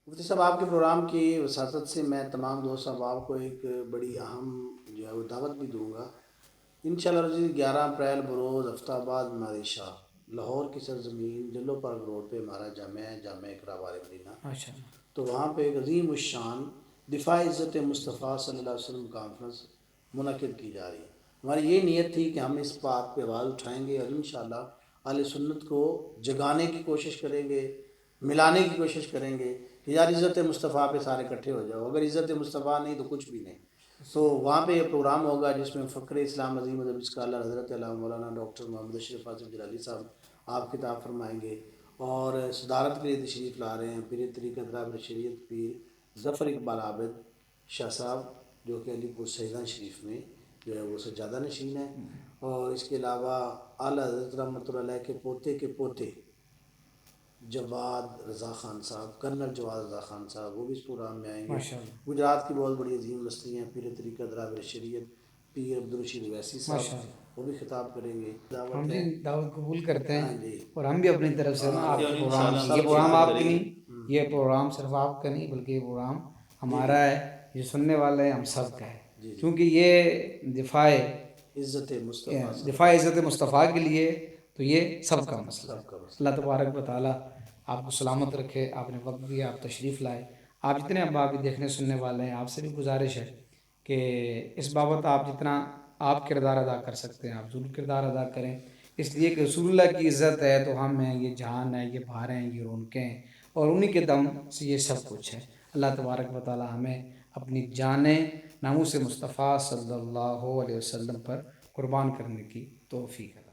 مفتی صاحب آپ کے پروگرام کی وساطت سے میں تمام دوست احباب کو ایک بڑی اہم جو ہے وہ دعوت بھی دوں گا۔ انشاءاللہ رضی 11 اپریل بروز ہفتہ بعد نادشاہ لاہور کی سرزمین جلو پارک روڈ پہ ہمارا جامعہ ہے، جامعہ اقرا بار مدینہ۔ ماشاء اللہ۔ تو وہاں پہ ایک عظیم الشان دفاع عزت مصطفیٰ صلی اللہ علیہ وسلم کانفرنس منعقد کی جا رہی ہے۔ ہماری یہ نیت تھی کہ ہم اس بات پہ آواز اٹھائیں گے اور انشاءاللہ اہل سنت کو جگانے کی کوشش کریں گے، ملانے کی کوشش کریں گے کہ یار عزت مصطفیٰ پہ سارے اکٹھے ہو جاؤ، اگر عزت مصطفیٰ نہیں تو کچھ بھی نہیں۔ تو وہاں پہ یہ پروگرام ہوگا جس میں فخر اسلام عظیم ادب اسکالر حضرت علامہ مولانا ڈاکٹر محمد اشرف آصف جلالی صاحب آپ خطاب فرمائیں گے، اور صدارت کے لیے تشریف لا رہے ہیں پیر طریقت رابر شریعت پیر ظفر اقبال عابد شاہ صاحب، جو کہ علی پور سیداں شریف میں جو ہے وہ سجادہ نشین ہے، اور اس کے علاوہ اعلیٰ حضرت رحمۃ اللہ علیہ کے پوتے جواد رضا خان صاحب، کرنل جواد رضا خان صاحب، وہ بھی اس پروگرام میں آئیں گے۔ ماشاء اللہ۔ گجرات کی بہت بڑی عظیم ہستی ہیں پیر طریقت رابر شریعت پیر عبدالرشید اویسی صاحب، ماشاء اللہ۔ وہ بھی خطاب کریں گے۔ ہم دعوت بھی ہے، دعوت قبول کرتے ہاں ہیں، جی، اور ہم بھی اپنی طرف سے نا آپ کے پروگرام، یہ پروگرام آپ کا نہیں، یہ پروگرام صرف آپ کا نہیں بلکہ یہ پروگرام ہمارا ہے، یہ سننے والے ہیں ہم سب کا ہے، کیونکہ یہ دفاع عزت مصطفیٰ کے لیے، تو یہ سب کا مسئلہ ہے۔ اللہ تبارک و تعالیٰ آپ کو سلامت رکھے، آپ نے وقت دیا، آپ تشریف لائے۔ آپ جتنے اب بھی دیکھنے سننے والے ہیں، آپ سے بھی گزارش ہے کہ اس بابت آپ جتنا آپ کردار ادا کر سکتے ہیں آپ ضرور کردار ادا کریں، اس لیے کہ رسول اللہ کی عزت ہے تو ہم ہیں، یہ جہان ہے، یہ بہار ہیں، یہ رونقیں ہیں، اور انہی کے دم سے یہ سب کچھ ہے۔ اللہ تبارک و تعالیٰ ہمیں اپنی جانیں ناموس مصطفیٰ صلی اللہ علیہ وسلم پر قربان کرنے کی توفیق ہے۔